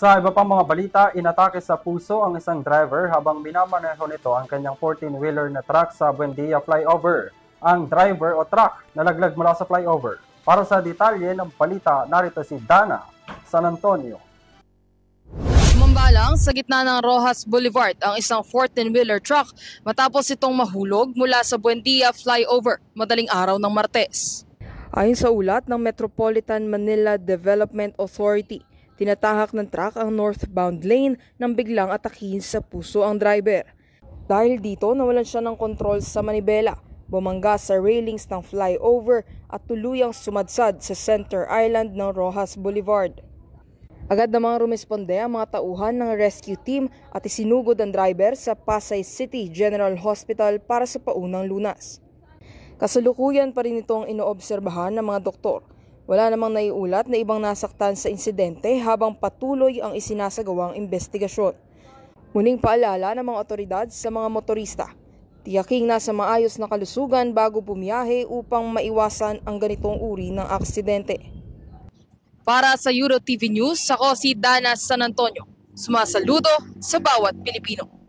Sa iba pang mga balita, inatake sa puso ang isang driver habang minamaneho nito ang kanyang 14-wheeler na truck sa Buendia flyover. Ang driver o truck nalaglag mula sa flyover. Para sa detalye ng balita, narito si Dana San Antonio. Sumambalang sa gitna ng Rojas Boulevard ang isang 14-wheeler truck matapos itong mahulog mula sa Buendia flyover madaling araw ng Martes. Ayon sa ulat ng Metropolitan Manila Development Authority, tinatahak ng truck ang northbound lane nang biglang atakihin sa puso ang driver. Dahil dito, nawalan siya ng kontrol sa manibela, bumangga sa railings ng flyover at tuluyang sumadsad sa center island ng Rojas Boulevard. Agad namang rumesponde ang mga tauhan ng rescue team at isinugod ang driver sa Pasay City General Hospital para sa paunang lunas. Kasalukuyan pa rin itong inoobserbahan ng mga doktor. Wala namang naiulat na ibang nasaktan sa insidente habang patuloy ang isinasagawang investigasyon. Muling paalala ng mga otoridad sa mga motorista, tiyaking nasa maayos na kalusugan bago bumiyahe upang maiwasan ang ganitong uri ng aksidente. Para sa EuroTV News, ako si Dana San Antonio, sumasaludo sa bawat Pilipino.